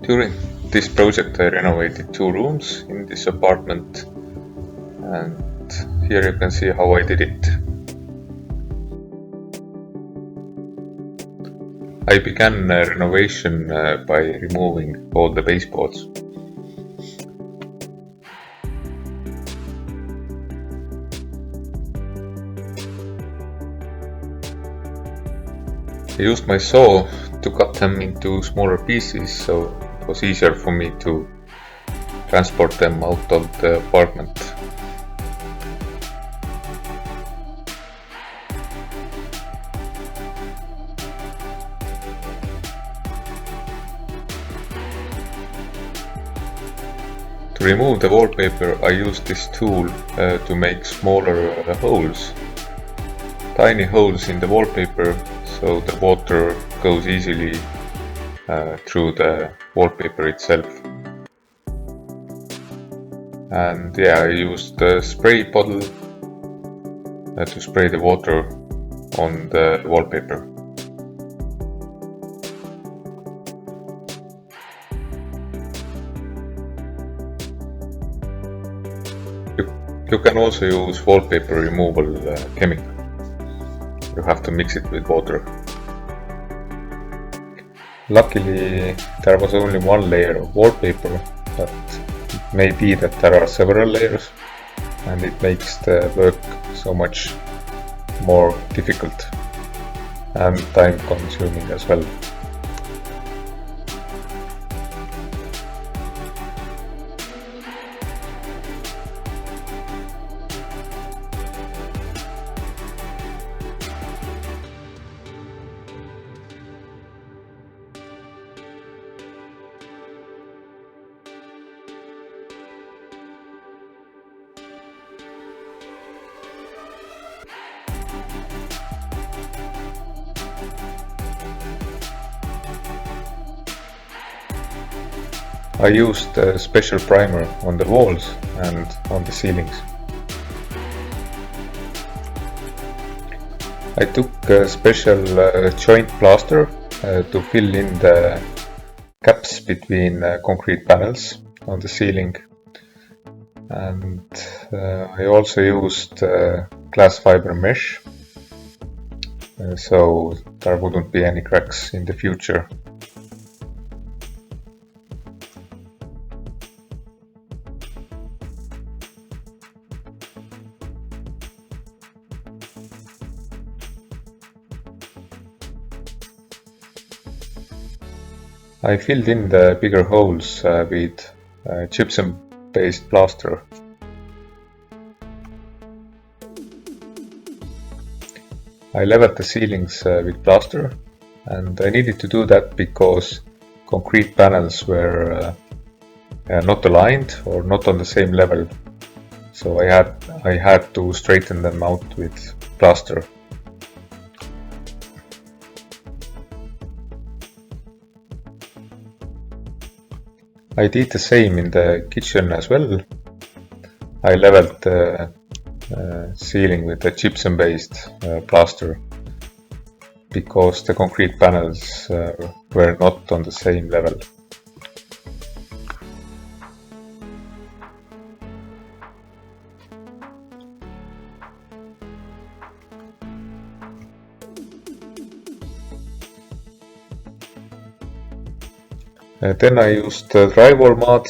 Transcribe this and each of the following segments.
During this project I renovated 2 rooms in this apartment, and here you can see how I did it. I began renovation by removing all the baseboards. I used my saw to cut them into smaller pieces, so it was easier for me to transport them out of the apartment. To remove the wallpaper, I used this tool to make smaller holes. Tiny holes in the wallpaper, so the water goes easily through the wallpaper itself. And yeah, I used the spray bottle to spray the water on the wallpaper. You can also use wallpaper removal chemical. You have to mix it with water. Luckily, there was only one layer of wallpaper, but it may be that there are several layers, and it makes the work so much more difficult and time consuming as well. I used a special primer on the walls and on the ceilings. I took a special joint plaster to fill in the gaps between concrete panels on the ceiling, and I also used glass fiber mesh so there wouldn't be any cracks in the future. I filled in the bigger holes with gypsum-based plaster. I leveled the ceilings with plaster, and I needed to do that because concrete panels were not aligned or not on the same level, so I had to straighten them out with plaster. I did the same in the kitchen as well. I leveled the ceiling with the gypsum-based plaster because the concrete panels were not on the same level. Then I used drywall mud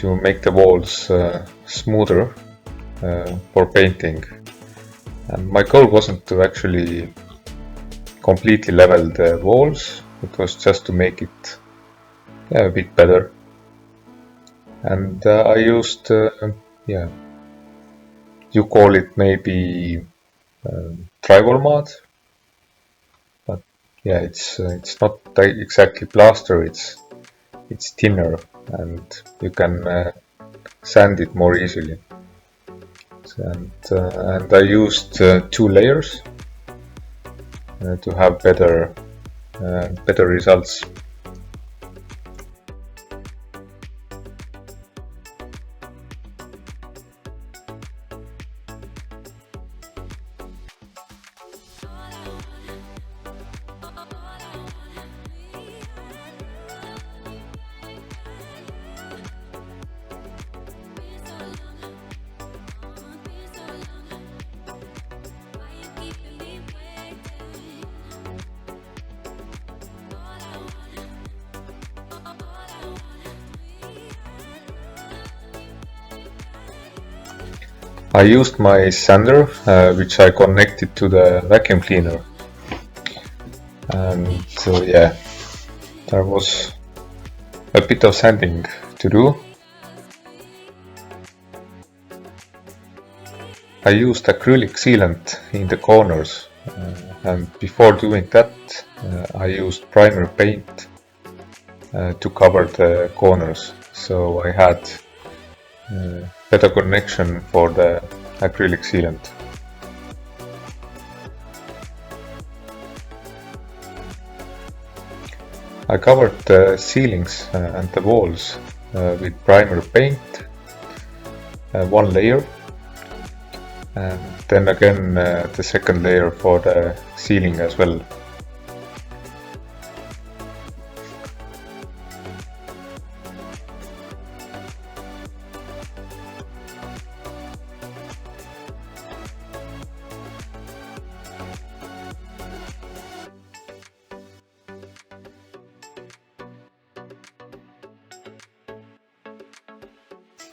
to make the walls smoother for painting. And my goal wasn't to actually completely level the walls, it was just to make it a bit better. And I used, you call it maybe drywall mud. Yeah, it's not exactly plaster, it's thinner and you can sand it more easily. And I used 2 layers to have better results. I used my sander, which I connected to the vacuum cleaner, and yeah, there was a bit of sanding to do. I used acrylic sealant in the corners, and before doing that I used primer paint to cover the corners, so I had better connection for the acrylic sealant. I covered the ceilings and the walls with primer paint, one layer, and then again the second layer for the ceiling as well.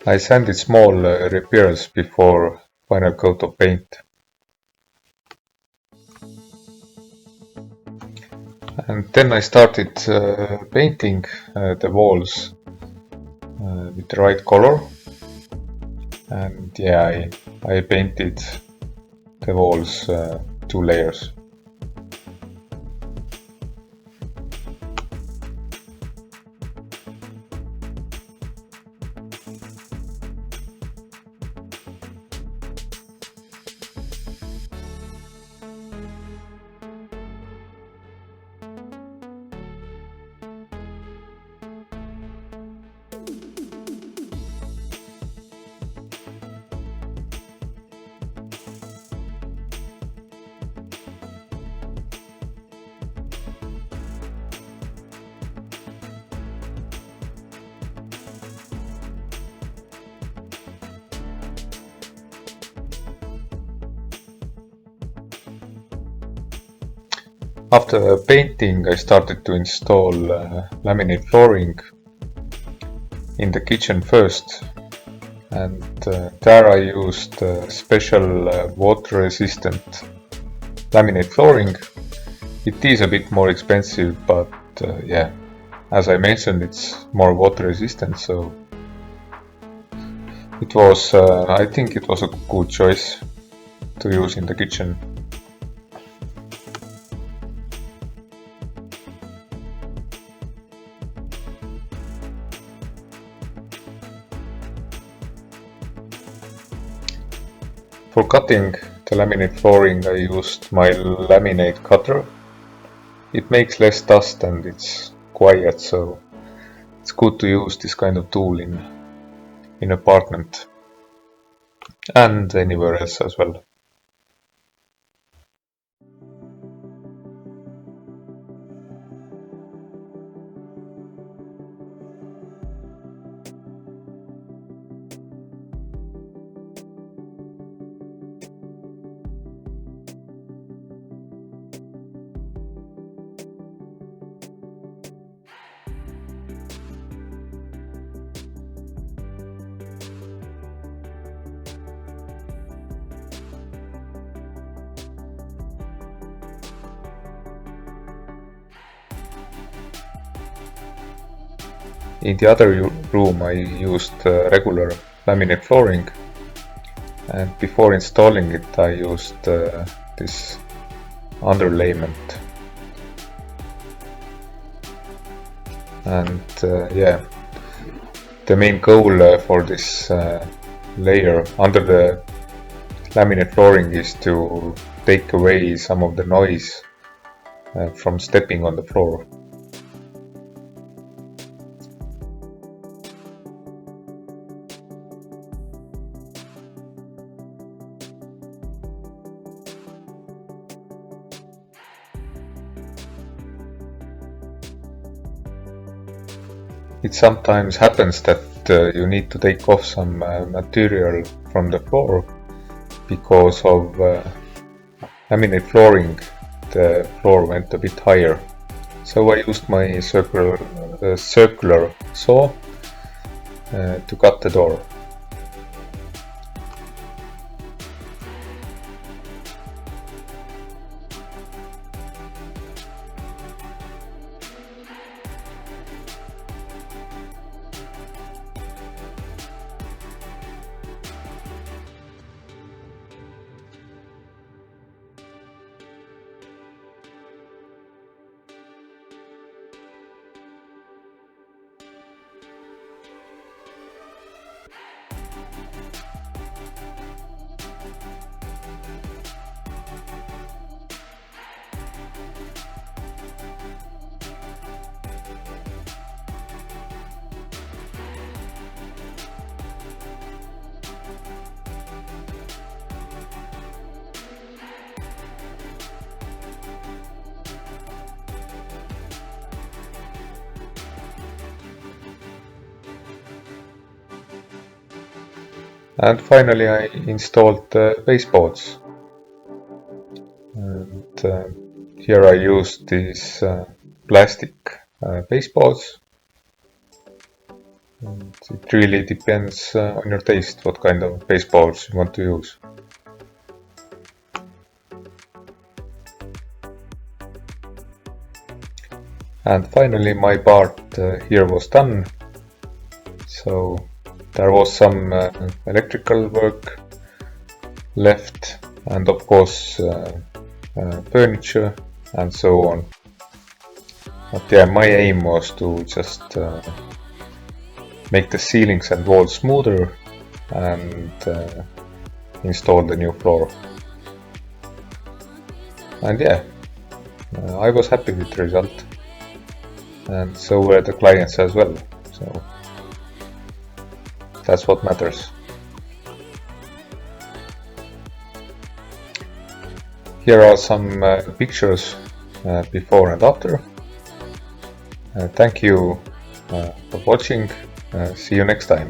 I sanded small repairs before final coat of paint. And then I started painting the walls with the right color. And yeah, I painted the walls 2 layers. After painting, I started to install laminate flooring in the kitchen first, and there I used special water resistant laminate flooring. It is a bit more expensive, but yeah, as I mentioned, it's more water resistant, so it was, I think it was a good choice to use in the kitchen. For cutting the laminate flooring, I used my laminate cutter. It makes less dust and it's quiet, so it's good to use this kind of tool in apartment and anywhere else as well. In the other room I used regular laminate flooring, and before installing it I used this underlayment. And yeah, the main goal for this layer under the laminate flooring is to take away some of the noise from stepping on the floor. It sometimes happens that you need to take off some material from the floor because of laminate flooring. The floor went a bit higher, so I used my circular saw to cut the door. And finally I installed the baseboards. And here I used these plastic baseboards. And it really depends on your taste what kind of baseboards you want to use. And finally my part here was done. So there was some electrical work left, and of course furniture and so on. But yeah, my aim was to just make the ceilings and walls smoother and install the new floor. And yeah, I was happy with the result, and so were the clients as well. So that's what matters. Here are some pictures before and after. Thank you for watching. See you next time.